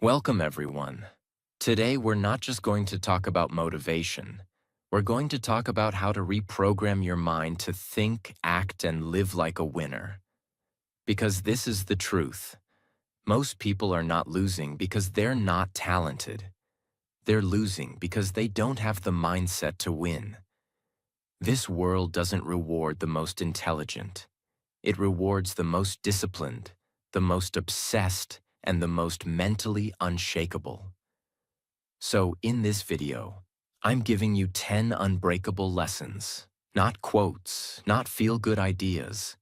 Welcome, everyone. Today, we're not just going to talk about motivation. We're going to talk about how to reprogram your mind to think, act, and live like a winner. Because this is the truth. Most people are not losing because they're not talented. They're losing because they don't have the mindset to win. This world doesn't reward the most intelligent. It rewards the most disciplined, the most obsessed, and the most mentally unshakable. So in this video, I'm giving you 10 unbreakable lessons, not quotes, not feel-good ideas,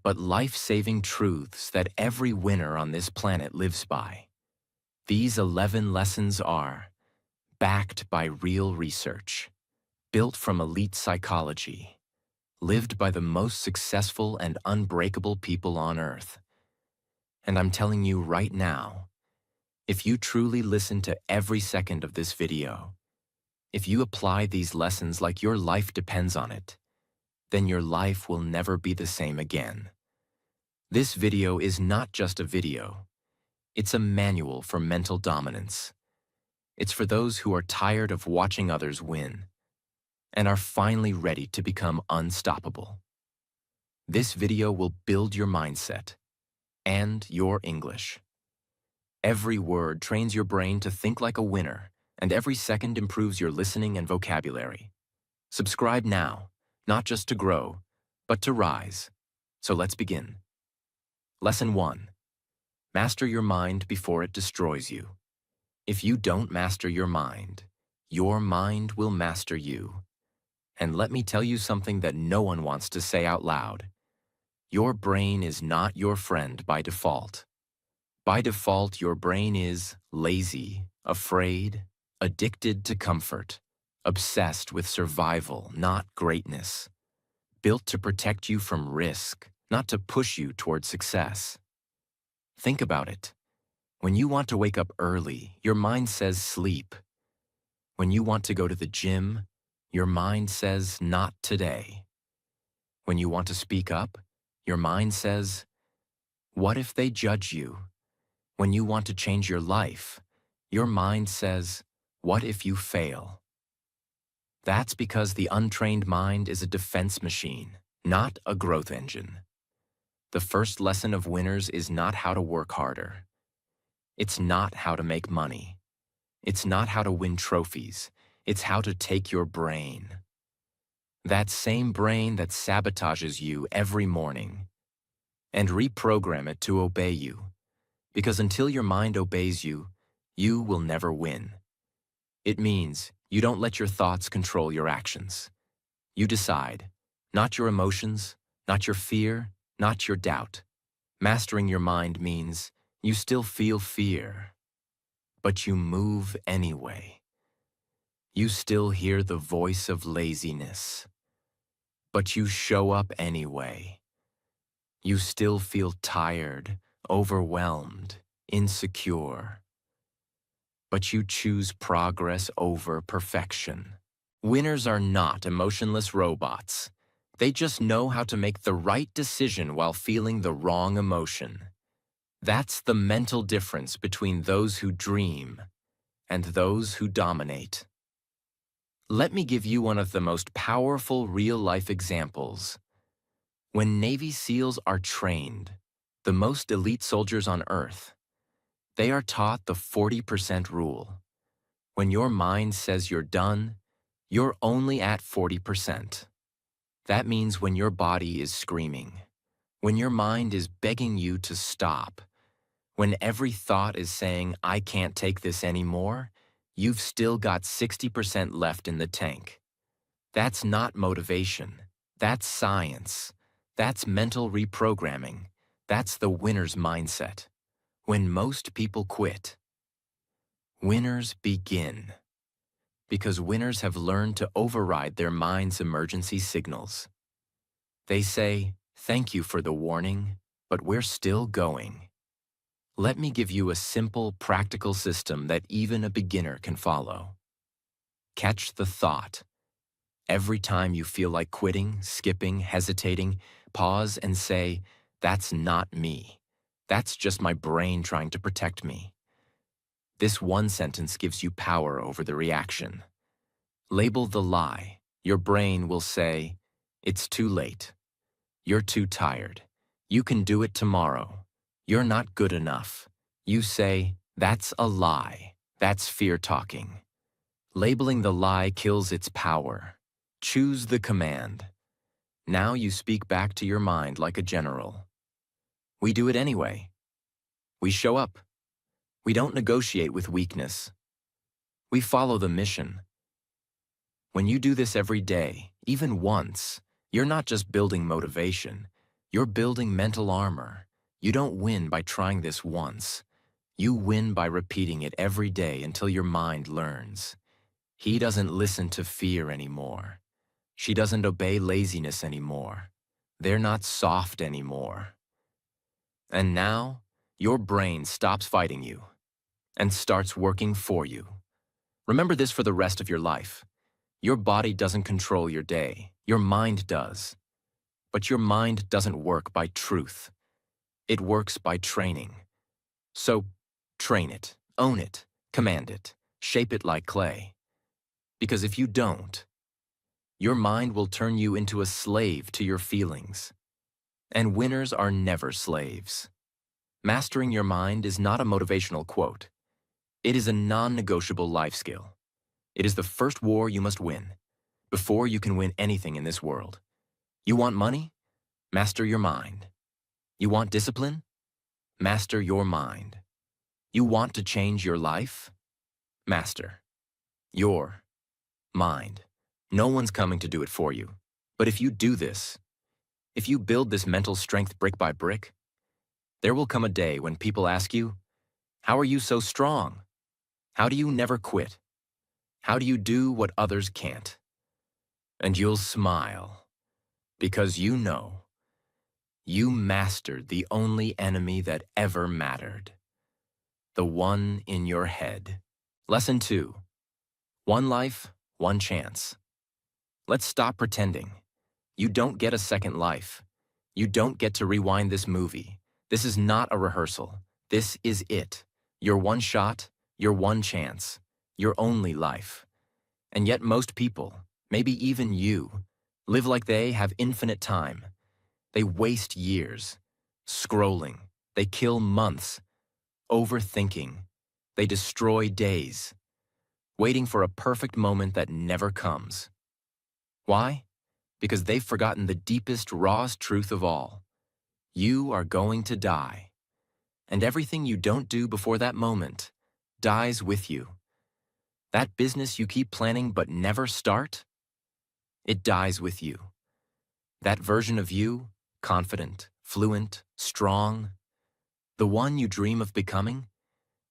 but life-saving truths that every winner on this planet lives by. These 11 lessons are backed by real research, built from elite psychology, lived by the most successful and unbreakable people on Earth. And I'm telling you right now, if you truly listen to every second of this video, if you apply these lessons like your life depends on it, then your life will never be the same again. This video is not just a video. It's a manual for mental dominance. It's for those who are tired of watching others win and are finally ready to become unstoppable. This video will build your mindset and your English. Every word trains your brain to think like a winner, and every second improves your listening and vocabulary. Subscribe now, not just to grow, but to rise. So let's begin. Lesson 1. Master your mind before it destroys you. If you don't master your mind will master you. And let me tell you something that no one wants to say out loud. Your brain is not your friend by default. By default, your brain is lazy, afraid, addicted to comfort, obsessed with survival, not greatness, built to protect you from risk, not to push you toward success. Think about it. When you want to wake up early, your mind says sleep. When you want to go to the gym, your mind says not today. When you want to speak up, your mind says, what if they judge you? When you want to change your life, your mind says, what if you fail? That's because the untrained mind is a defense machine, not a growth engine. The first lesson of winners is not how to work harder. It's not how to make money. It's not how to win trophies. It's how to take your brain. That same brain that sabotages you every morning, and reprogram it to obey you. Because until your mind obeys you, you will never win. It means you don't let your thoughts control your actions. You decide, not your emotions, not your fear, not your doubt. Mastering your mind means you still feel fear, but you move anyway. You still hear the voice of laziness, but you show up anyway. You still feel tired, overwhelmed, insecure. But you choose progress over perfection. Winners are not emotionless robots. They just know how to make the right decision while feeling the wrong emotion. That's the mental difference between those who dream and those who dominate. Let me give you one of the most powerful real-life examples. When Navy SEALs are trained, the most elite soldiers on Earth, they are taught the 40% rule. When your mind says you're done, you're only at 40%. That means when your body is screaming, when your mind is begging you to stop, when every thought is saying, I can't take this anymore, you've still got 60% left in the tank. That's not motivation. That's science. That's mental reprogramming. That's the winner's mindset. When most people quit, winners begin. Because winners have learned to override their mind's emergency signals. They say, thank you for the warning, but we're still going. Let me give you a simple, practical system that even a beginner can follow. Catch the thought. Every time you feel like quitting, skipping, hesitating, pause and say, that's not me. That's just my brain trying to protect me. This one sentence gives you power over the reaction. Label the lie. Your brain will say, "It's too late. You're too tired. You can do it tomorrow. You're not good enough." You say, "That's a lie. That's fear talking." Labeling the lie kills its power. Choose the command. Now you speak back to your mind like a general. We do it anyway. We show up. We don't negotiate with weakness. We follow the mission. When you do this every day, even once, you're not just building motivation. You're building mental armor. You don't win by trying this once. You win by repeating it every day until your mind learns. He doesn't listen to fear anymore. She doesn't obey laziness anymore. They're not soft anymore. And now, your brain stops fighting you and starts working for you. Remember this for the rest of your life. Your body doesn't control your day. Your mind does. But your mind doesn't work by truth. It works by training. So, train it, own it, command it, shape it like clay. Because if you don't, your mind will turn you into a slave to your feelings. And winners are never slaves. Mastering your mind is not a motivational quote. It is a non-negotiable life skill. It is the first war you must win, before you can win anything in this world. You want money? Master your mind. You want discipline? Master your mind. You want to change your life? Master your mind. No one's coming to do it for you. But if you do this, if you build this mental strength brick by brick, there will come a day when people ask you, "How are you so strong? How do you never quit? How do you do what others can't?" And you'll smile, because you know you mastered the only enemy that ever mattered, the one in your head. Lesson 2. One life, one chance. Let's stop pretending. You don't get a second life. You don't get to rewind this movie. This is not a rehearsal. This is it. Your one shot, your one chance, your only life. And yet most people, maybe even you, live like they have infinite time. They waste years, scrolling. They kill months, overthinking. They destroy days, waiting for a perfect moment that never comes. Why? Because they've forgotten the deepest, rawest truth of all. You are going to die. And everything you don't do before that moment dies with you. That business you keep planning but never start, it dies with you. That version of you, confident, fluent, strong, the one you dream of becoming,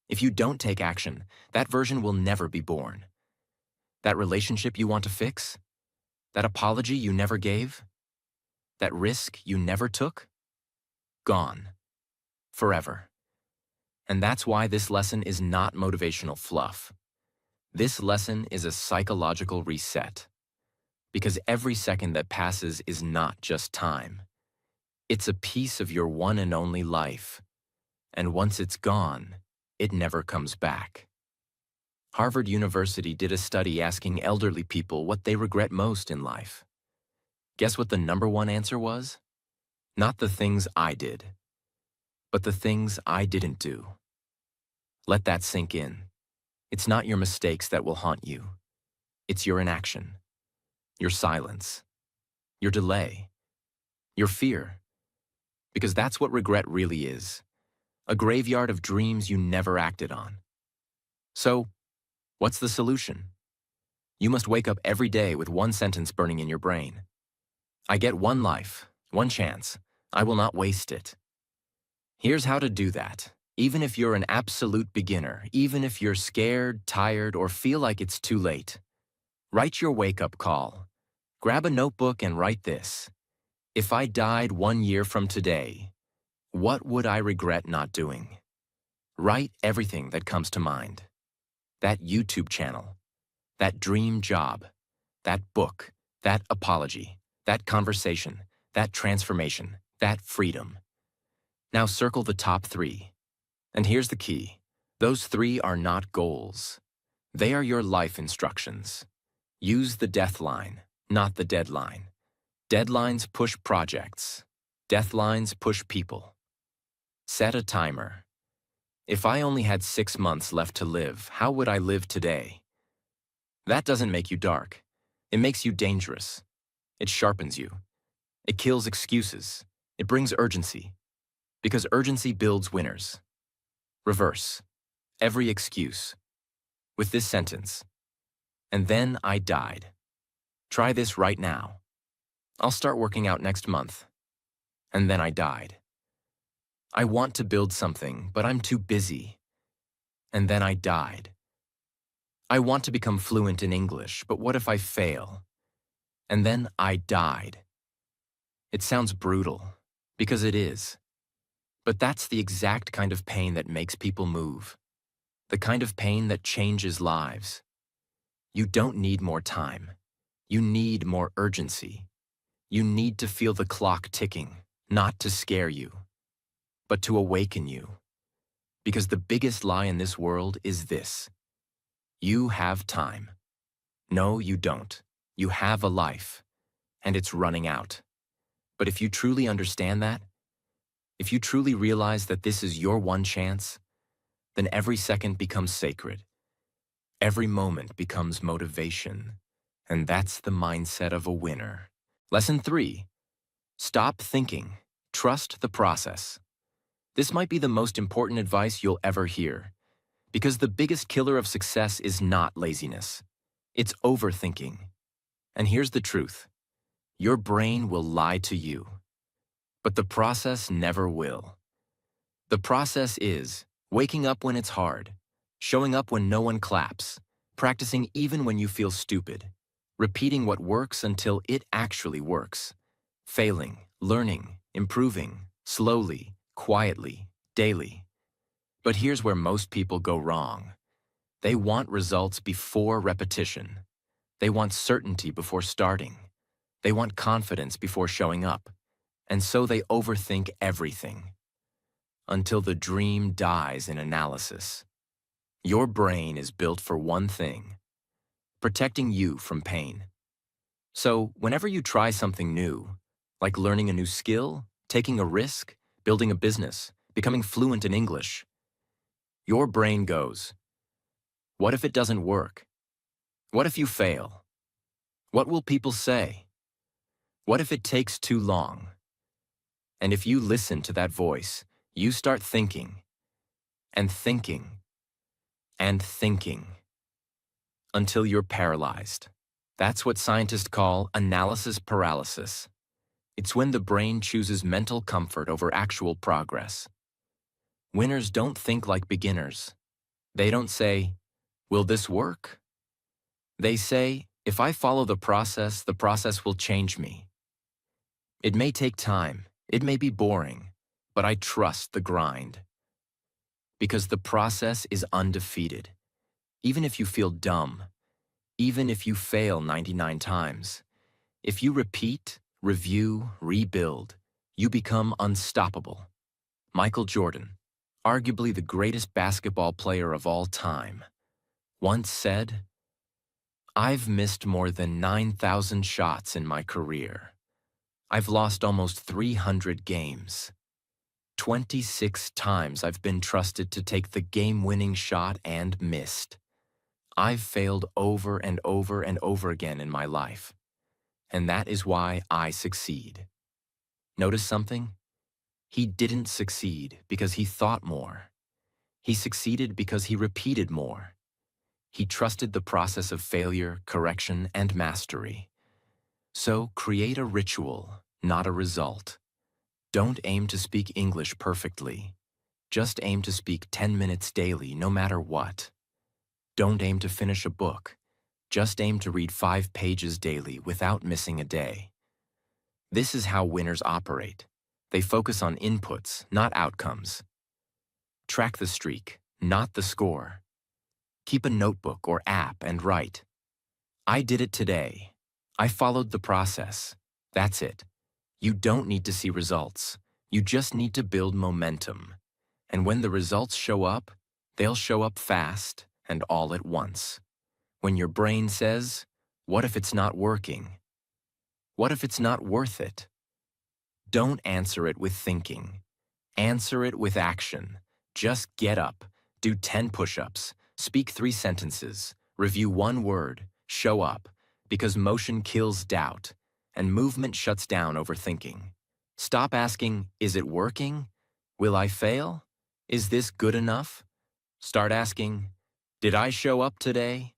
if you don't take action, that version will never be born. That relationship you want to fix, that apology you never gave, that risk you never took, gone. Forever. And that's why this lesson is not motivational fluff. This lesson is a psychological reset. Because every second that passes is not just time. It's a piece of your one and only life. And once it's gone, it never comes back. Harvard University did a study asking elderly people what they regret most in life. Guess what the #1 answer was? Not the things I did, but the things I didn't do. Let that sink in. It's not your mistakes that will haunt you. It's your inaction, your silence, your delay, your fear. Because that's what regret really is. A graveyard of dreams you never acted on. So, what's the solution? You must wake up every day with one sentence burning in your brain. I get one life, one chance. I will not waste it. Here's how to do that. Even if you're an absolute beginner, even if you're scared, tired, or feel like it's too late, write your wake-up call. Grab a notebook and write this. If I died 1 year from today, what would I regret not doing? Write everything that comes to mind. That YouTube channel, that dream job, that book, that apology, that conversation, that transformation, that freedom. Now circle the top 3. And here's the key. Those three are not goals. They are your life instructions. Use the death line, not the deadline. Deadlines push projects. Death lines push people. Set a timer. If I only had 6 months left to live, how would I live today? That doesn't make you dark. It makes you dangerous. It sharpens you. It kills excuses. It brings urgency. Because urgency builds winners. Reverse every excuse with this sentence. And then I died. Try this right now. I'll start working out next month. And then I died. I want to build something, but I'm too busy. And then I died. I want to become fluent in English, but what if I fail? And then I died. It sounds brutal, because it is. But that's the exact kind of pain that makes people move. The kind of pain that changes lives. You don't need more time. You need more urgency. You need to feel the clock ticking, not to scare you, but to awaken you. Because the biggest lie in this world is this: you have time. No, you don't. You have a life, and it's running out. But if you truly understand that, if you truly realize that this is your one chance, then every second becomes sacred. Every moment becomes motivation. And that's the mindset of a winner. Lesson 3. Stop thinking. Trust the process. This might be the most important advice you'll ever hear, because the biggest killer of success is not laziness. It's overthinking. And here's the truth. Your brain will lie to you, but the process never will. The process is waking up when it's hard, showing up when no one claps, practicing even when you feel stupid, repeating what works until it actually works, failing, learning, improving, slowly, quietly, daily. But here's where most people go wrong. They want results before repetition. They want certainty before starting. They want confidence before showing up. And so they overthink everything until the dream dies in analysis. Your brain is built for one thing: protecting you from pain. So whenever you try something new, like learning a new skill, taking a risk, building a business, becoming fluent in English, your brain goes, what if it doesn't work? What if you fail? What will people say? What if it takes too long? And if you listen to that voice, you start thinking, and thinking, and thinking, until you're paralyzed. That's what scientists call analysis paralysis. It's when the brain chooses mental comfort over actual progress. Winners don't think like beginners. They don't say, will this work? They say, if I follow the process will change me. It may take time, it may be boring, but I trust the grind. Because the process is undefeated. Even if you feel dumb, even if you fail 99 times, if you repeat, review, rebuild, you become unstoppable. Michael Jordan, arguably the greatest basketball player of all time, once said, I've missed more than 9,000 shots in my career. I've lost almost 300 games. 26 times I've been trusted to take the game-winning shot and missed. I've failed over and over and over again in my life. And that is why I succeed. Notice something? He didn't succeed because he thought more. He succeeded because he repeated more. He trusted the process of failure, correction, and mastery. So create a ritual, not a result. Don't aim to speak English perfectly. Just aim to speak 10 minutes daily, no matter what. Don't aim to finish a book. Just aim to read 5 pages daily without missing a day. This is how winners operate. They focus on inputs, not outcomes. Track the streak, not the score. Keep a notebook or app and write. I did it today. I followed the process. That's it. You don't need to see results. You just need to build momentum. And when the results show up, They'll show up fast and all at once. When your brain says, "What if it's not working? What if it's not worth it?" Don't answer it with thinking. Answer it with action. Just get up, do 10 push-ups, speak 3 sentences, review 1 word, show up, because motion kills doubt, and movement shuts down overthinking. Stop asking, "Is it working? Will I fail? Is this good enough?" Start asking, "Did I show up today?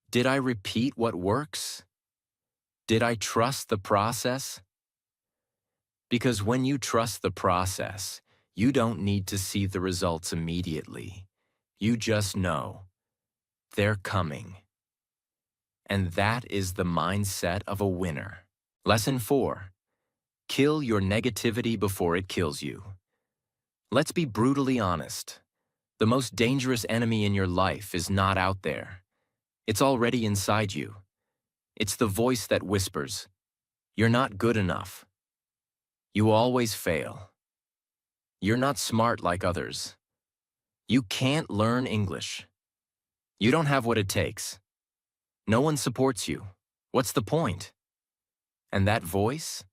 Did I repeat what works? Did I trust the process?" Because when you trust the process, you don't need to see the results immediately. You just know they're coming. And that is the mindset of a winner. Lesson 4. Kill your negativity before it kills you. Let's be brutally honest. The most dangerous enemy in your life is not out there. It's already inside you. It's the voice that whispers, "You're not good enough. You always fail. You're not smart like others. You can't learn English. You don't have what it takes. No one supports you. What's the point?" And that voice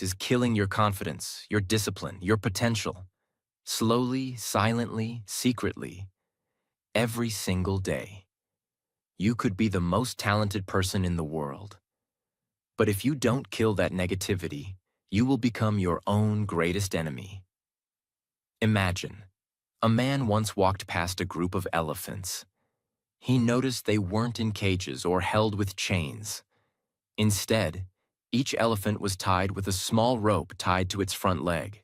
is killing your confidence, your discipline, your potential. Slowly, silently, secretly, every single day. You could be the most talented person in the world. But if you don't kill that negativity, you will become your own greatest enemy. Imagine, a man once walked past a group of elephants. He noticed they weren't in cages or held with chains. Instead, each elephant was tied with a small rope tied to its front leg.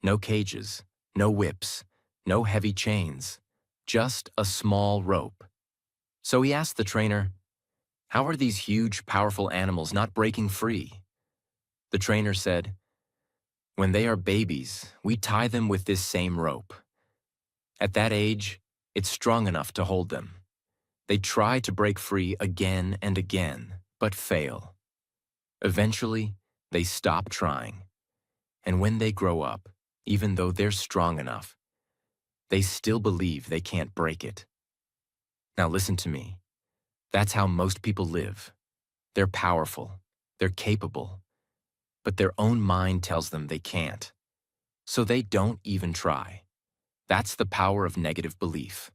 No cages, no whips, no heavy chains, just a small rope. So he asked the trainer, "How are these huge, powerful animals not breaking free?" The trainer said, "When they are babies, we tie them with this same rope. At that age, it's strong enough to hold them. They try to break free again and again, but fail. Eventually, they stop trying. And when they grow up, even though they're strong enough, they still believe they can't break it." Now listen to me. That's how most people live. They're powerful, they're capable, but their own mind tells them they can't. So they don't even try. That's the power of negative belief.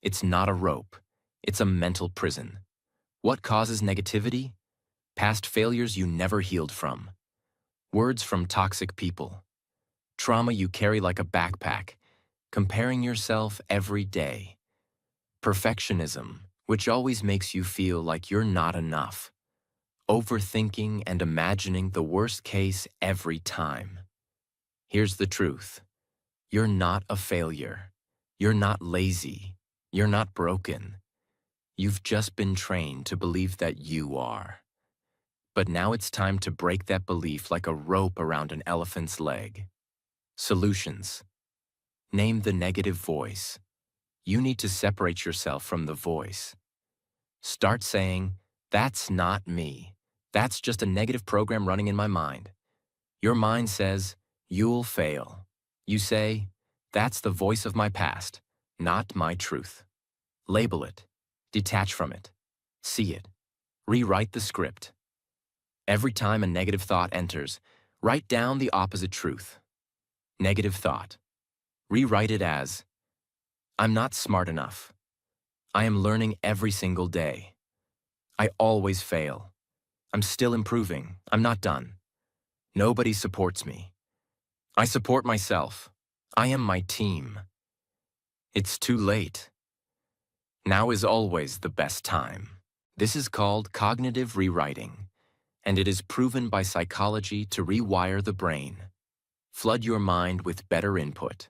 It's not a rope, it's a mental prison. What causes negativity? Past failures you never healed from. Words from toxic people. Trauma you carry like a backpack, comparing yourself every day. Perfectionism, which always makes you feel like you're not enough. Overthinking and imagining the worst case every time. Here's the truth. You're not a failure. You're not lazy. You're not broken. You've just been trained to believe that you are. But now it's time to break that belief like a rope around an elephant's leg. Solutions. Name the negative voice. You need to separate yourself from the voice. Start saying, "That's not me. That's just a negative program running in my mind." Your mind says, "You'll fail." You say, "That's the voice of my past, not my truth." Label it. Detach from it. See it. Rewrite the script. Every time a negative thought enters, write down the opposite truth. Negative thought. Rewrite it as, "I'm not smart enough. I am learning every single day. I always fail. I'm still improving. I'm not done. Nobody supports me. I support myself. I am my team. It's too late. Now is always the best time." This is called cognitive rewriting, and it is proven by psychology to rewire the brain. Flood your mind with better input.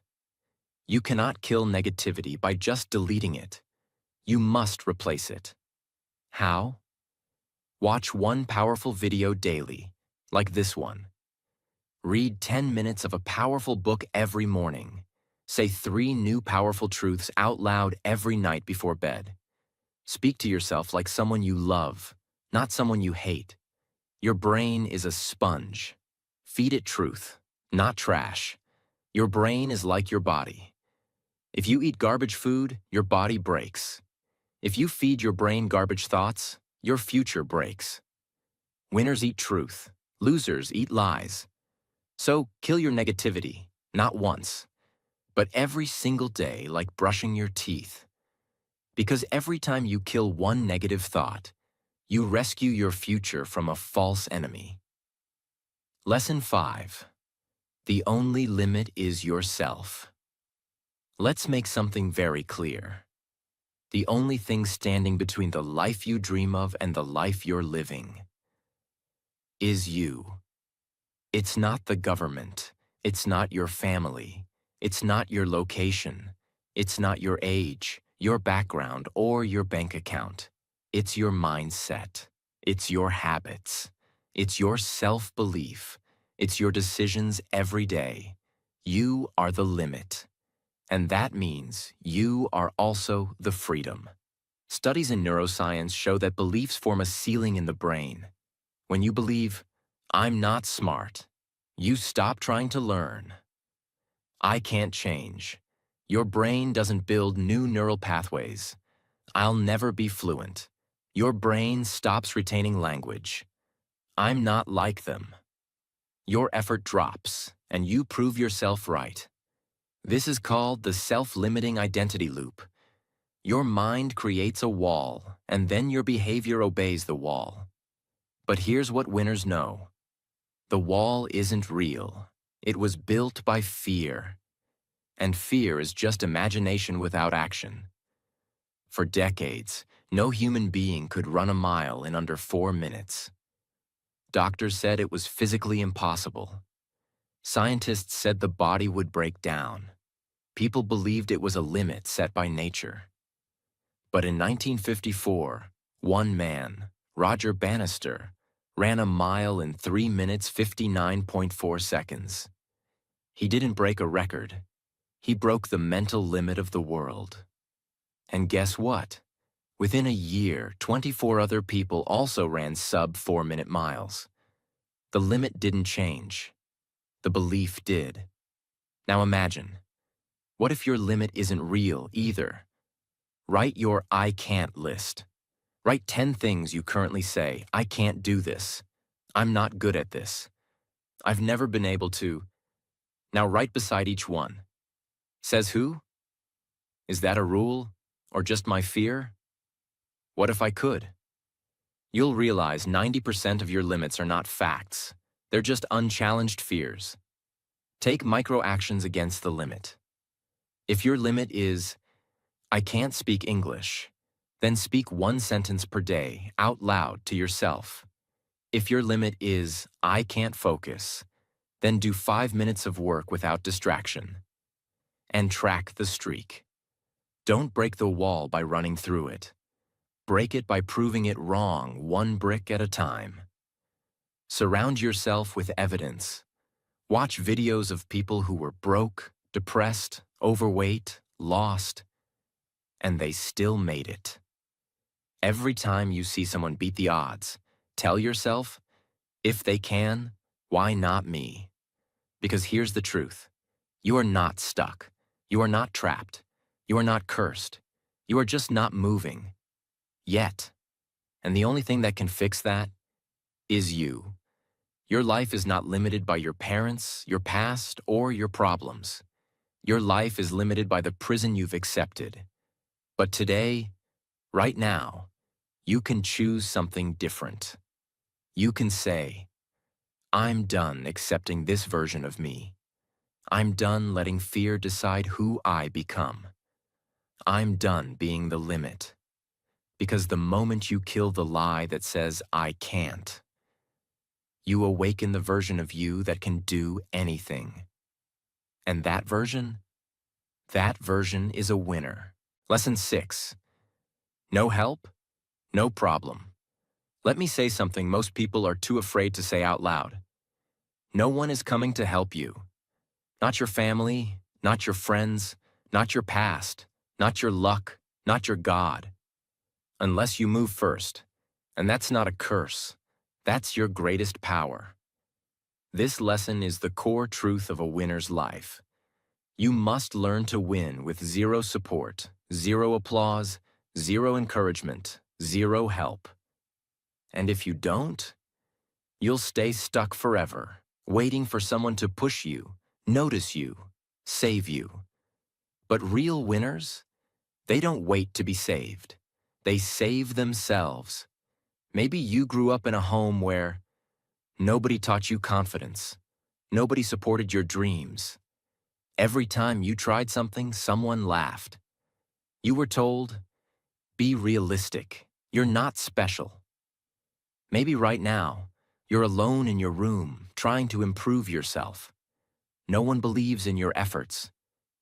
You cannot kill negativity by just deleting it. You must replace it. How? Watch one powerful video daily, like this one. Read 10 minutes of a powerful book every morning. Say 3 new powerful truths out loud every night before bed. Speak to yourself like someone you love, not someone you hate. Your brain is a sponge. Feed it truth, not trash. Your brain is like your body. If you eat garbage food, your body breaks. If you feed your brain garbage thoughts, your future breaks. Winners eat truth. Losers eat lies. So kill your negativity, not once, but every single day like brushing your teeth. Because every time you kill one negative thought, you rescue your future from a false enemy. Lesson 5. The only limit is yourself. Let's make something very clear. The only thing standing between the life you dream of and the life you're living is you. It's not the government. It's not your family. It's not your location. It's not your age, your background, or your bank account. It's your mindset. It's your habits. It's your self-belief. It's your decisions every day. You are the limit. And that means you are also the freedom. Studies in neuroscience show that beliefs form a ceiling in the brain. When you believe, "I'm not smart," you stop trying to learn. "I can't change." Your brain doesn't build new neural pathways. "I'll never be fluent." Your brain stops retaining language. "I'm not like them." Your effort drops, and you prove yourself right. This is called the self-limiting identity loop. Your mind creates a wall, and then your behavior obeys the wall. But here's what winners know. The wall isn't real. It was built by fear. And fear is just imagination without action. For decades, no human being could run a mile in under 4 minutes. Doctors said it was physically impossible. Scientists said the body would break down. People believed it was a limit set by nature. But in 1954, one man, Roger Bannister, ran a mile in 3 minutes 59.4 seconds. He didn't break a record. He broke the mental limit of the world. And guess what? Within a year, 24 other people also ran sub-4-minute miles. The limit didn't change. The belief did. Now imagine, what if your limit isn't real either? Write your "I can't" list. Write 10 things you currently say. "I can't do this. I'm not good at this. I've never been able to." Now write beside each one. Says who? Is that a rule? Or just my fear? What if I could? You'll realize 90% of your limits are not facts. They're just unchallenged fears. Take micro actions against the limit. If your limit is, "I can't speak English," then speak 1 sentence per day out loud to yourself. If your limit is, "I can't focus," then do 5 minutes of work without distraction. And track the streak. Don't break the wall by running through it. Break it by proving it wrong 1 brick at a time. Surround yourself with evidence. Watch videos of people who were broke, depressed, overweight, lost, and they still made it. Every time you see someone beat the odds, tell yourself, if they can, why not me? Because here's the truth. You are not stuck. You are not trapped. You are not cursed. You are just not moving. Yet. And the only thing that can fix that is you. Your life is not limited by your parents, your past, or your problems. Your life is limited by the prison you've accepted. But today, right now, you can choose something different. You can say, "I'm done accepting this version of me. I'm done letting fear decide who I become. I'm done being the limit." Because the moment you kill the lie that says, "I can't," you awaken the version of you that can do anything. And that version is a winner. Lesson 6. No help? No problem. Let me say something most people are too afraid to say out loud. No one is coming to help you. Not your family, not your friends, not your past, not your luck, not your God. Unless you move first. And that's not a curse. That's your greatest power. This lesson is the core truth of a winner's life. You must learn to win with zero support, zero applause, zero encouragement, zero help. And if you don't, you'll stay stuck forever, waiting for someone to push you, notice you, save you. But real winners, they don't wait to be saved. They save themselves. Maybe you grew up in a home where nobody taught you confidence. Nobody supported your dreams. Every time you tried something, someone laughed. You were told, be realistic. You're not special. Maybe right now, you're alone in your room, trying to improve yourself. No one believes in your efforts.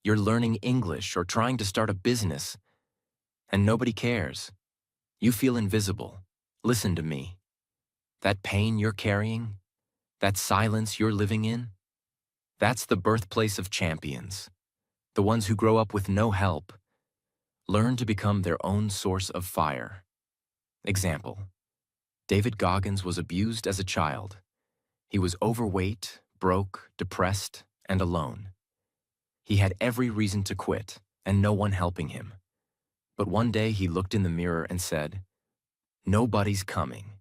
You're learning English or trying to start a business, and nobody cares. You feel invisible. Listen to me. That pain you're carrying, that silence you're living in, that's the birthplace of champions, the ones who grow up with no help, learn to become their own source of fire. Example: David Goggins was abused as a child. He was overweight, broke, depressed, and alone. He had every reason to quit, and no one helping him. But one day he looked in the mirror and said, "Nobody's coming.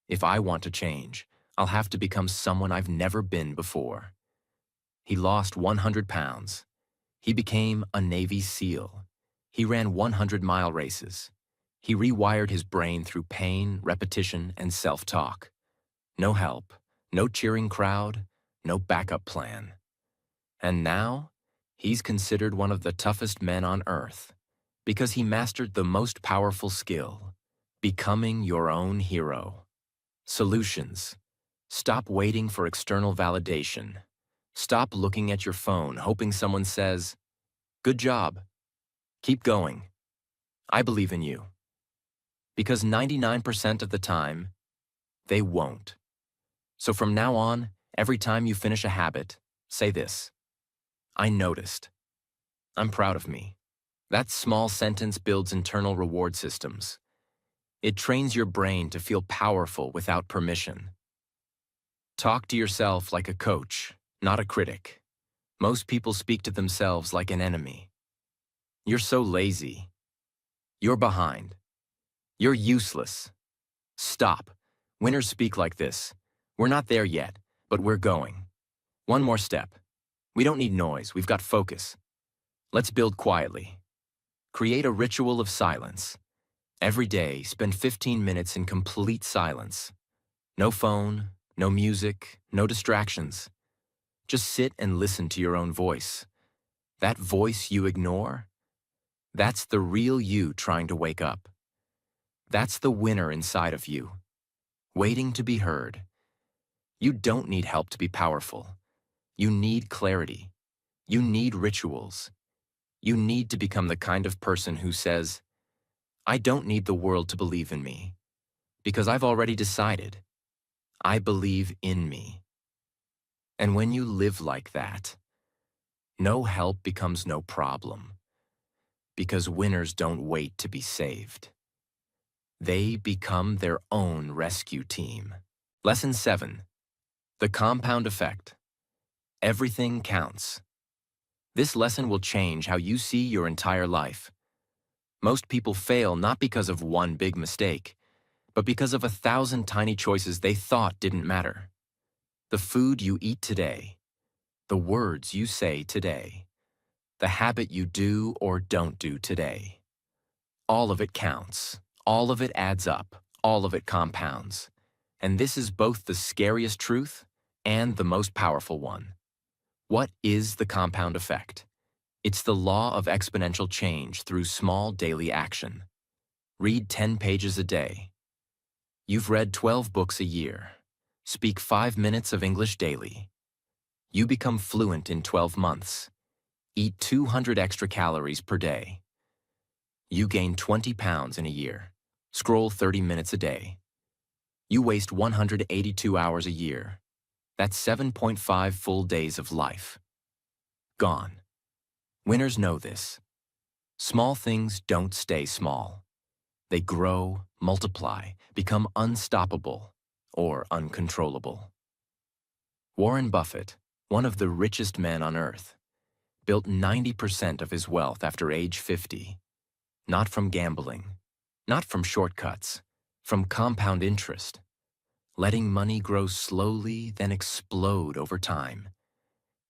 If I want to change, I'll have to become someone I've never been before." He lost 100 pounds. He became a Navy SEAL. He ran 100-mile races. He rewired his brain through pain, repetition, and self-talk. No help, no cheering crowd, no backup plan. And now, he's considered one of the toughest men on earth because he mastered the most powerful skill: becoming your own hero. Solutions: stop waiting for external validation. Stop looking at your phone hoping someone says, "Good job. Keep going. I believe in you." Because 99% of the time, they won't. So from now on, every time you finish a habit, say this: I noticed. I'm proud of me. That small sentence builds internal reward systems. It trains your brain to feel powerful without permission. Talk to yourself like a coach, not a critic. Most people speak to themselves like an enemy. You're so lazy. You're behind. You're useless. Stop. Winners speak like this: we're not there yet, but we're going. One more step. We don't need noise, we've got focus. Let's build quietly. Create a ritual of silence. Every day, spend 15 minutes in complete silence. No phone, no music, no distractions. Just sit and listen to your own voice. That voice you ignore, that's the real you trying to wake up. That's the winner inside of you, waiting to be heard. You don't need help to be powerful. You need clarity. You need rituals. You need to become the kind of person who says, I don't need the world to believe in me, because I've already decided. I believe in me. And when you live like that, no help becomes no problem, because winners don't wait to be saved. They become their own rescue team. Lesson 7. The compound effect. Everything counts. This lesson will change how you see your entire life. Most people fail not because of one big mistake, but because of 1,000 tiny choices they thought didn't matter. The food you eat today, the words you say today, the habit you do or don't do today. All of it counts. All of it adds up. All of it compounds. And this is both the scariest truth and the most powerful one. What is the compound effect? It's the law of exponential change through small daily action. Read 10 pages a day. You've read 12 books a year. Speak 5 minutes of English daily. You become fluent in 12 months. Eat 200 extra calories per day. You gain 20 pounds in a year. Scroll 30 minutes a day. You waste 182 hours a year. That's 7.5 full days of life. Gone. Winners know this. Small things don't stay small. They grow, multiply, become unstoppable or uncontrollable. Warren Buffett, one of the richest men on earth, built 90% of his wealth after age 50, not from gambling, not from shortcuts, from compound interest, letting money grow slowly, then explode over time.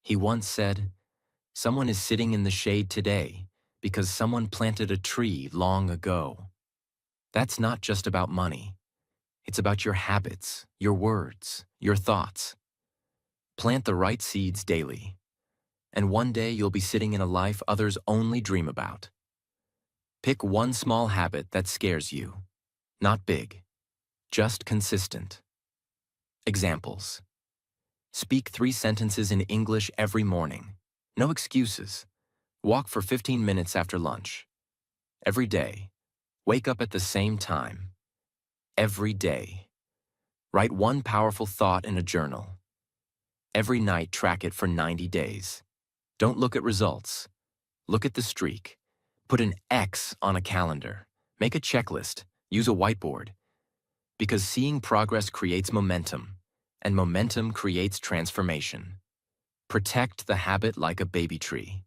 He once said, "Someone is sitting in the shade today because someone planted a tree long ago." That's not just about money. It's about your habits, your words, your thoughts. Plant the right seeds daily, and one day you'll be sitting in a life others only dream about. Pick one small habit that scares you. Not big, just consistent. Examples. Speak 3 sentences in English every morning. No excuses. Walk for 15 minutes after lunch. Every day. Wake up at the same time. Every day. Write one powerful thought in a journal. Every night, track it for 90 days. Don't look at results. Look at the streak. Put an X on a calendar. Make a checklist. Use a whiteboard. Because seeing progress creates momentum, and momentum creates transformation. Protect the habit like a baby tree.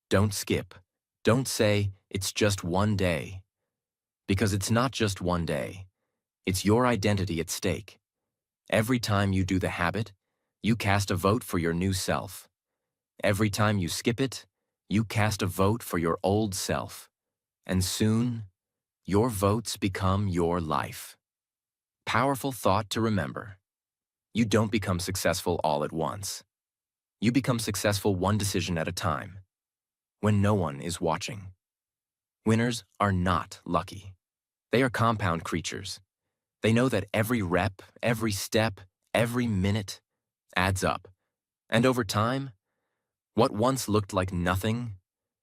Don't skip. Don't say, "It's just one day." Because it's not just one day. It's your identity at stake. Every time you do the habit, you cast a vote for your new self. Every time you skip it, you cast a vote for your old self. And soon, your votes become your life. Powerful thought to remember. You don't become successful all at once. You become successful one decision at a time, when no one is watching. Winners are not lucky. They are compound creatures. They know that every rep, every step, every minute adds up. And over time, what once looked like nothing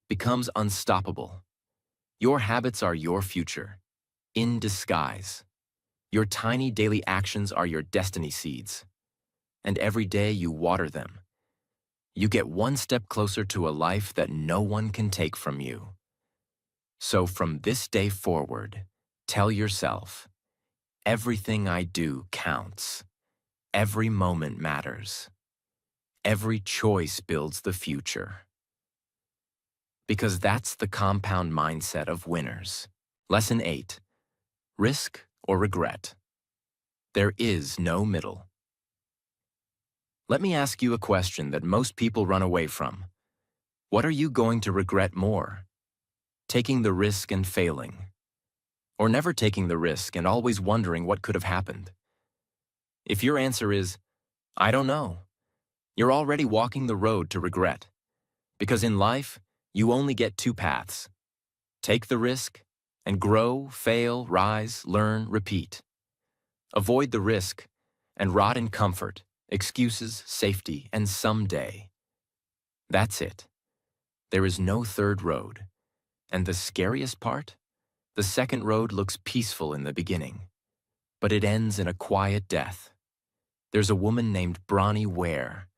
becomes unstoppable. Your habits are your future, in disguise. Your tiny daily actions are your destiny seeds. And every day you water them, you get one step closer to a life that no one can take from you. So from this day forward, tell yourself, everything I do counts. Every moment matters. Every choice builds the future. Because that's the compound mindset of winners. Lesson 8. Risk or regret. There is no middle. Let me ask you a question that most people run away from. What are you going to regret more? Taking the risk and failing? Or never taking the risk and always wondering what could have happened? If your answer is, "I don't know," you're already walking the road to regret. Because in life, you only get 2 paths. Take the risk and grow, fail, rise, learn, repeat. Avoid the risk and rot in comfort, excuses, safety, and someday. That's it. There is no third road. And the scariest part? The second road looks peaceful in the beginning, but it ends in a quiet death. There's a woman named Bronnie Ware,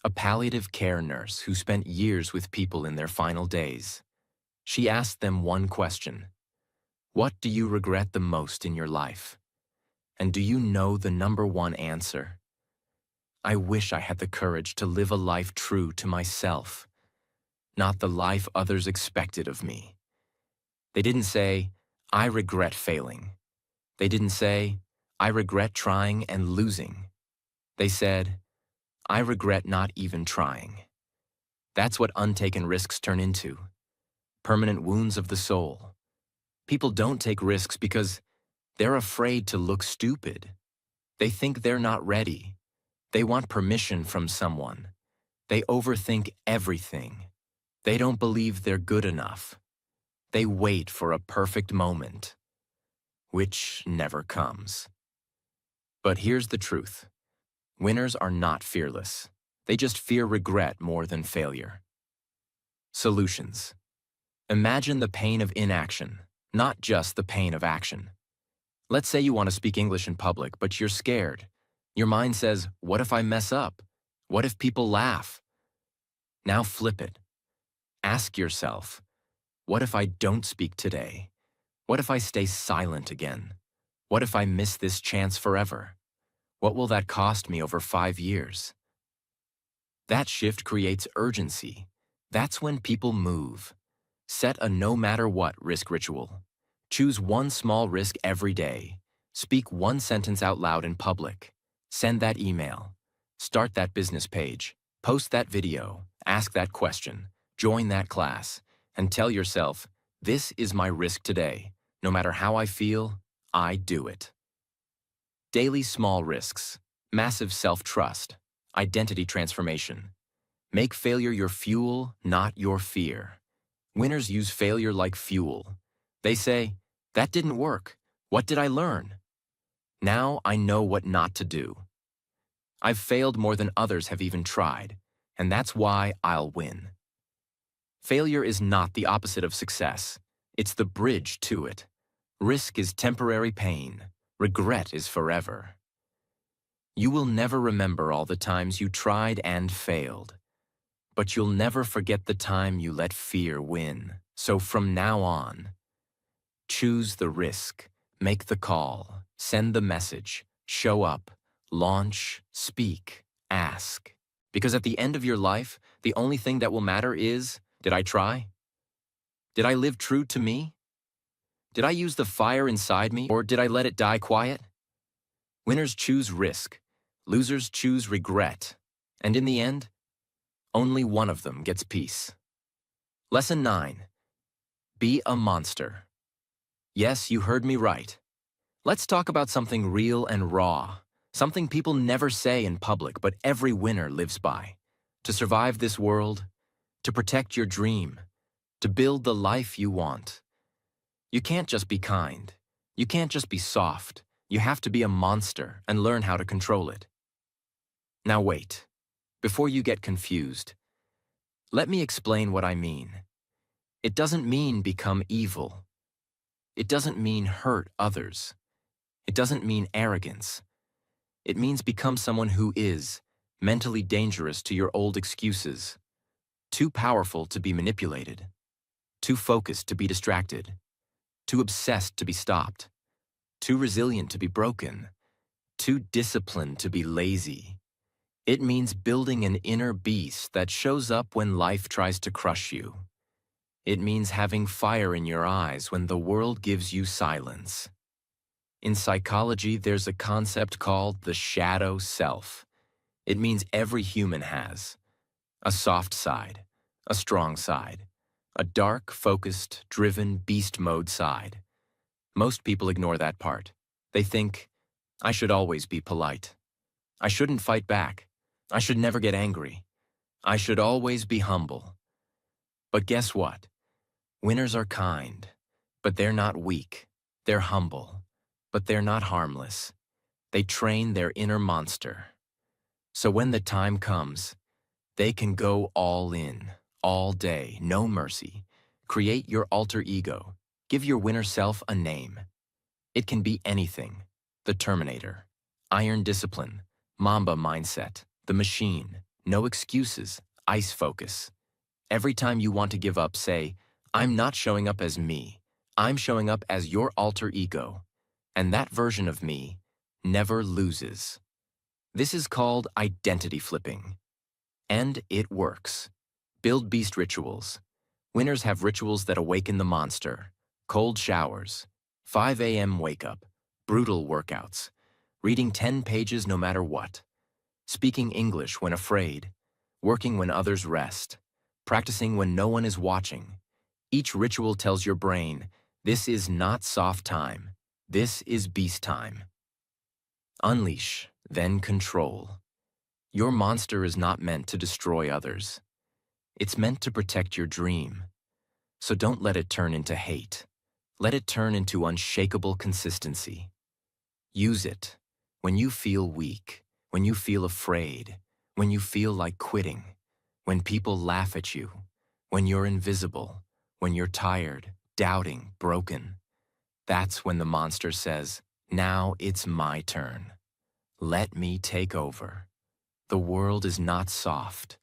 a palliative care nurse who spent years with people in their final days. She asked them one question: what do you regret the most in your life? And do you know the #1 answer? I wish I had the courage to live a life true to myself, not the life others expected of me. They didn't say, "I regret failing." They didn't say, "I regret trying and losing." They said, "I regret not even trying." That's what untaken risks turn into. Permanent wounds of the soul. People don't take risks because they're afraid to look stupid. They think they're not ready. They want permission from someone. They overthink everything. They don't believe they're good enough. They wait for a perfect moment, which never comes. But here's the truth. Winners are not fearless. They just fear regret more than failure. Solutions. Imagine the pain of inaction, not just the pain of action. Let's say you want to speak English in public, but you're scared. Your mind says, "What if I mess up? What if people laugh?" Now flip it. Ask yourself, what if I don't speak today? What if I stay silent again? What if I miss this chance forever? What will that cost me over 5 years? That shift creates urgency. That's when people move. Set a no matter what risk ritual. Choose one small risk every day. Speak one sentence out loud in public. Send that email. Start that business page. Post that video. Ask that question. Join that class. And tell yourself, this is my risk today. No matter how I feel, I do it. Daily small risks. Massive self-trust. Identity transformation. Make failure your fuel, not your fear. Winners use failure like fuel. They say, that didn't work. What did I learn? Now I know what not to do. I've failed more than others have even tried, and that's why I'll win. Failure is not the opposite of success. It's the bridge to it. Risk is temporary pain. Regret is forever. You will never remember all the times you tried and failed. But you'll never forget the time you let fear win. So from now on, choose the risk, make the call, send the message, show up, launch, speak, ask. Because at the end of your life, the only thing that will matter is, did I try? Did I live true to me? Did I use the fire inside me, or did I let it die quiet? Winners choose risk, losers choose regret, and in the end, only one of them gets peace. Lesson 9. Be a monster. Yes, you heard me right. Let's talk about something real and raw, something people never say in public but every winner lives by. To survive this world, to protect your dream, to build the life you want. You can't just be kind. You can't just be soft. You have to be a monster and learn how to control it. Now wait. Before you get confused, let me explain what I mean. It doesn't mean become evil. It doesn't mean hurt others. It doesn't mean arrogance. It means become someone who is mentally dangerous to your old excuses, too powerful to be manipulated, too focused to be distracted, too obsessed to be stopped, too resilient to be broken, too disciplined to be lazy. It means building an inner beast that shows up when life tries to crush you. It means having fire in your eyes when the world gives you silence. In psychology, there's a concept called the shadow self. It means every human has a soft side, a strong side, a dark, focused, driven, beast mode side. Most people ignore that part. They think, I should always be polite. I shouldn't fight back. I should never get angry. I should always be humble. But guess what? Winners are kind, but they're not weak. They're humble, but they're not harmless. They train their inner monster. So when the time comes, they can go all in, all day, no mercy. Create your alter ego. Give your winner self a name. It can be anything. The Terminator, Iron Discipline, Mamba Mindset, The Machine, No Excuses, Ice Focus. Every time you want to give up, say, I'm not showing up as me. I'm showing up as your alter ego. And that version of me never loses. This is called identity flipping. And it works. Build beast rituals. Winners have rituals that awaken the monster. Cold showers, 5 a.m. wake up, brutal workouts, reading 10 pages no matter what, speaking English when afraid, working when others rest, practicing when no one is watching. Each ritual tells your brain, this is not soft time. This is beast time. Unleash, then control. Your monster is not meant to destroy others. It's meant to protect your dream. So don't let it turn into hate. Let it turn into unshakable consistency. Use it when you feel weak, when you feel afraid, when you feel like quitting, when people laugh at you, when you're invisible, when you're tired, doubting, broken. That's when the monster says, now it's my turn. Let me take over. The world is not soft.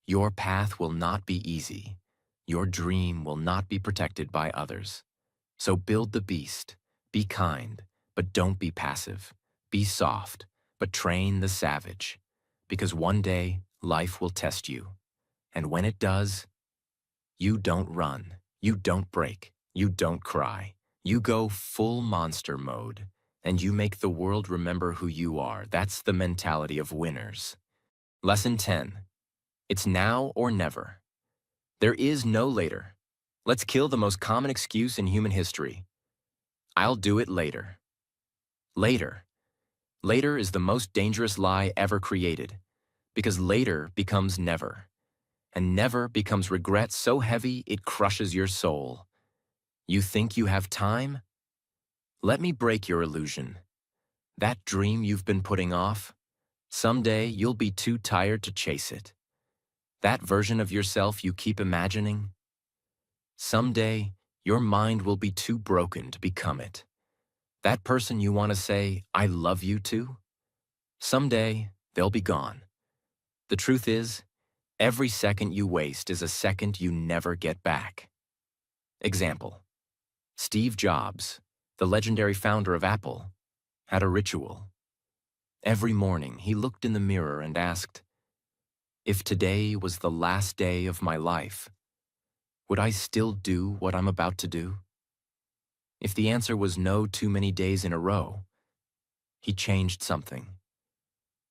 Your path will not be easy. Your dream will not be protected by others. So build the beast. Be kind, but don't be passive. Be soft, but train the savage. Because one day, life will test you. And when it does, You don't run. You don't break. You don't cry. You go full monster mode, and you make the world remember who you are. That's the mentality of winners. Lesson 10. It's now or never. There is no later. Let's kill the most common excuse in human history. I'll do it later. Later. Later is the most dangerous lie ever created, because later becomes never, and never becomes regret so heavy it crushes your soul. You think you have time? Let me break your illusion. That dream you've been putting off, someday you'll be too tired to chase it. That version of yourself you keep imagining, someday your mind will be too broken to become it. That person you want to say, I love you to, someday they'll be gone. The truth is, every second you waste is a second you never get back. Example: Steve Jobs, the legendary founder of Apple, had a ritual. Every morning he looked in the mirror and asked, if today was the last day of my life, would I still do what I'm about to do? If the answer was no too many days in a row, he changed something.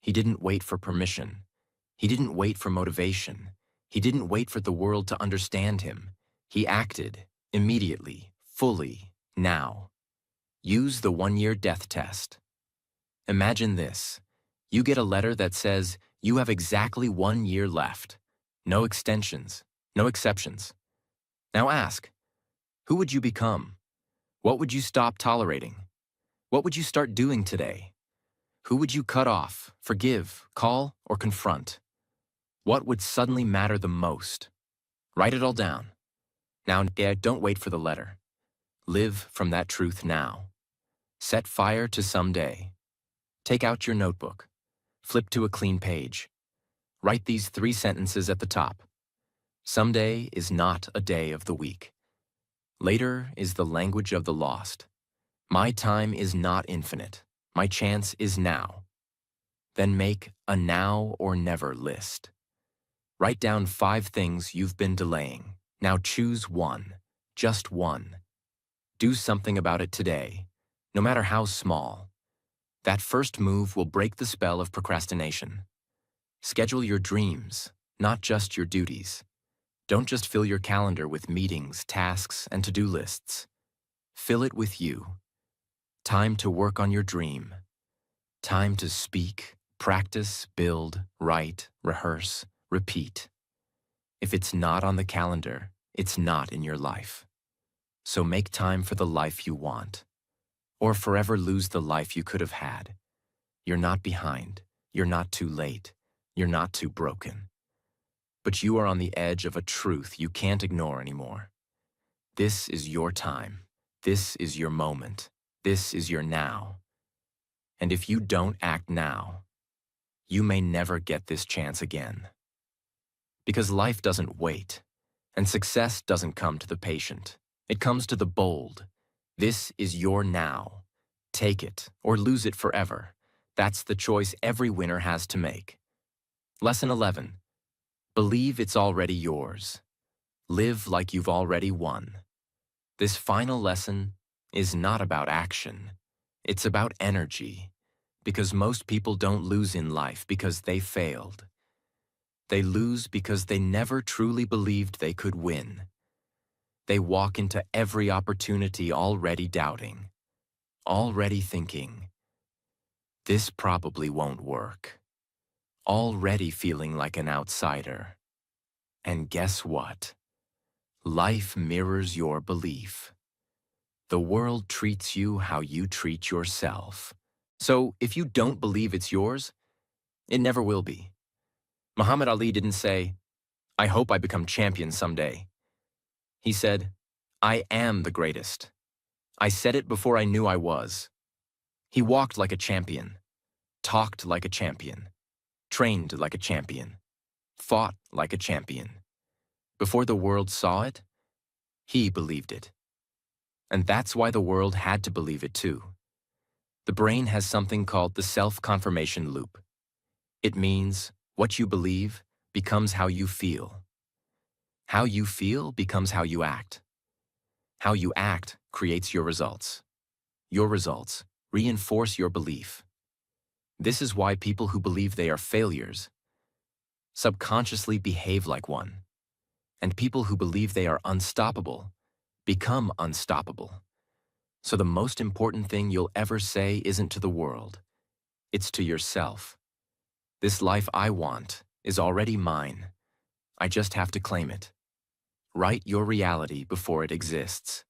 He didn't wait for permission. He didn't wait for motivation. He didn't wait for the world to understand him. He acted immediately, fully, now. Use the 1-year death test. Imagine this. You get a letter that says you have exactly 1 year left. No extensions, no exceptions. Now ask, who would you become? What would you stop tolerating? What would you start doing today? Who would you cut off, forgive, call, or confront? What would suddenly matter the most? Write it all down. Now, don't wait for the letter. Live from that truth now. Set fire to someday. Take out your notebook. Flip to a clean page. Write these 3 sentences at the top. Someday is not a day of the week. Later is the language of the lost. My time is not infinite. My chance is now. Then make a now or never list. Write down 5 things you've been delaying. Now choose one, just one. Do something about it today, no matter how small. That first move will break the spell of procrastination. Schedule your dreams, not just your duties. Don't just fill your calendar with meetings, tasks, and to-do lists. Fill it with you. Time to work on your dream. Time to speak, practice, build, write, rehearse, repeat. If it's not on the calendar, it's not in your life. So make time for the life you want, or forever lose the life you could have had. You're not behind. You're not too late. You're not too broken. But you are on the edge of a truth you can't ignore anymore. This is your time. This is your moment. This is your now. And if you don't act now, you may never get this chance again. Because life doesn't wait, and success doesn't come to the patient. It comes to the bold. This is your now. Take it or lose it forever. That's the choice every winner has to make. Lesson 11. Believe it's already yours. Live like you've already won. This final lesson is not about action. It's about energy. Because most people don't lose in life because they failed. They lose because they never truly believed they could win. They walk into every opportunity already doubting, already thinking, this probably won't work, already feeling like an outsider. And guess what? Life mirrors your belief. The world treats you how you treat yourself. So if you don't believe it's yours, it never will be. Muhammad Ali didn't say, I hope I become champion someday. He said, I am the greatest. I said it before I knew I was. He walked like a champion, talked like a champion, trained like a champion, fought like a champion. Before the world saw it, he believed it. And that's why the world had to believe it too. The brain has something called the self-confirmation loop. It means what you believe becomes how you feel. How you feel becomes how you act. How you act creates your results. Your results reinforce your belief. This is why people who believe they are failures subconsciously behave like one, and people who believe they are unstoppable become unstoppable. So the most important thing you'll ever say isn't to the world, it's to yourself. This life I want is already mine. I just have to claim it. Write your reality before it exists.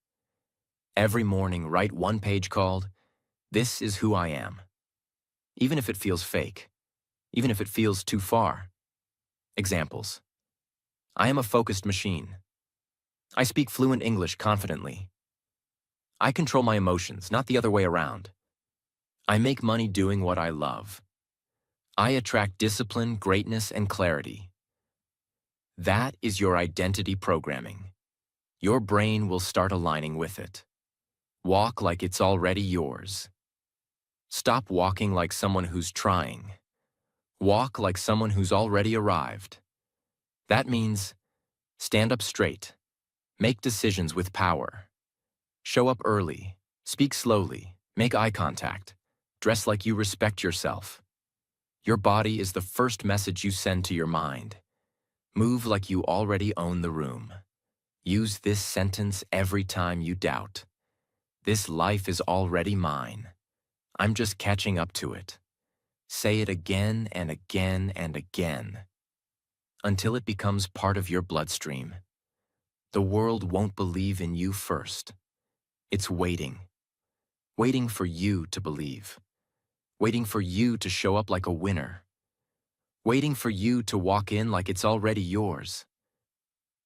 Every morning, write one page called, "This is who I am." Even if it feels fake, even if it feels too far. Examples. I am a focused machine. I speak fluent English confidently. I control my emotions, not the other way around. I make money doing what I love. I attract discipline, greatness, and clarity. That is your identity programming. Your brain will start aligning with it. Walk like it's already yours. Stop walking like someone who's trying. Walk like someone who's already arrived. That means stand up straight. Make decisions with power. Show up early. Speak slowly. Make eye contact. Dress like you respect yourself. Your body is the first message you send to your mind. Move like you already own the room. Use this sentence every time you doubt. This life is already mine. I'm just catching up to it. Say it again and again and again, until it becomes part of your bloodstream. The world won't believe in you first. It's waiting. Waiting for you to believe. Waiting for you to show up like a winner. Waiting for you to walk in like it's already yours.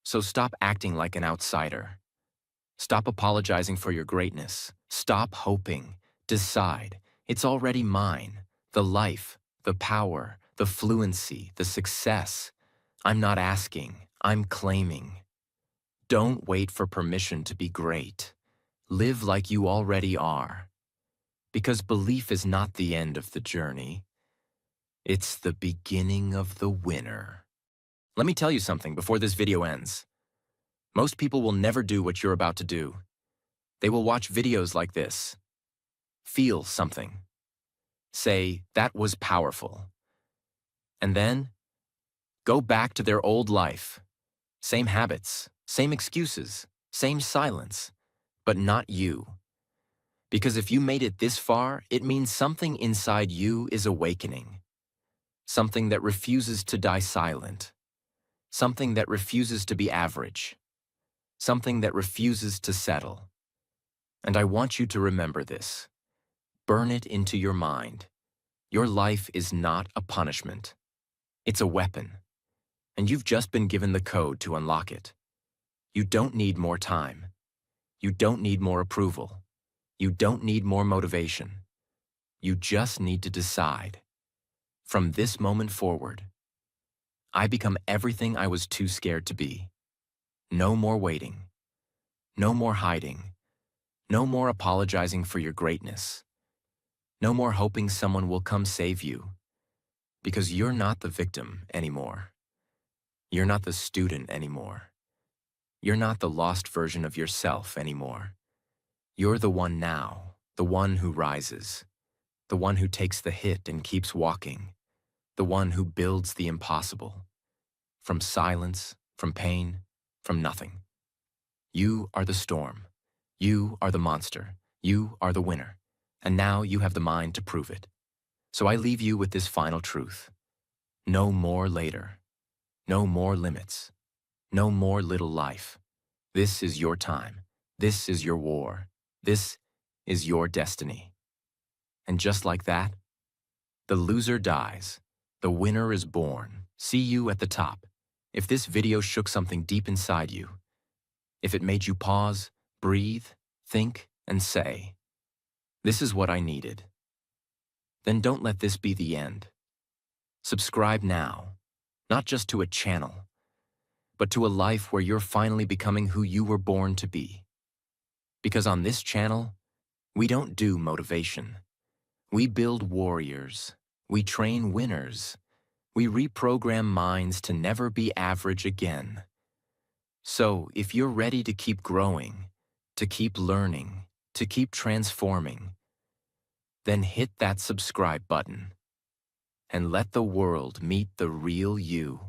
So stop acting like an outsider. Stop apologizing for your greatness. Stop hoping. Decide. It's already mine. The life, the power, the fluency, the success. I'm not asking. I'm claiming. Don't wait for permission to be great. Live like you already are. Because belief is not the end of the journey. It's the beginning of the winner. Let me tell you something before this video ends. Most people will never do what you're about to do. They will watch videos like this. Feel something. Say, that was powerful. And then, go back to their old life. Same habits, same excuses, same silence, but not you. Because if you made it this far, it means something inside you is awakening. Something that refuses to die silent. Something that refuses to be average. Something that refuses to settle. And I want you to remember this. Burn it into your mind. Your life is not a punishment. It's a weapon. And you've just been given the code to unlock it. You don't need more time. You don't need more approval. You don't need more motivation. You just need to decide. From this moment forward, I become everything I was too scared to be. No more waiting. No more hiding. No more apologizing for your greatness. No more hoping someone will come save you. Because you're not the victim anymore. You're not the student anymore. You're not the lost version of yourself anymore. You're the one now, the one who rises, the one who takes the hit and keeps walking, the one who builds the impossible. From silence, from pain, from nothing. You are the storm. You are the monster. You are the winner. And now you have the mind to prove it. So I leave you with this final truth. No more later. No more limits. No more little life. This is your time. This is your war. This is your destiny. And just like that, the loser dies. The winner is born. See you at the top. If this video shook something deep inside you, if it made you pause, breathe, think, and say, "This is what I needed," then don't let this be the end. Subscribe now, not just to a channel, but to a life where you're finally becoming who you were born to be. Because on this channel, we don't do motivation. We build warriors. We train winners. We reprogram minds to never be average again. So, if you're ready to keep growing, to keep learning, to keep transforming, then hit that subscribe button and let the world meet the real you.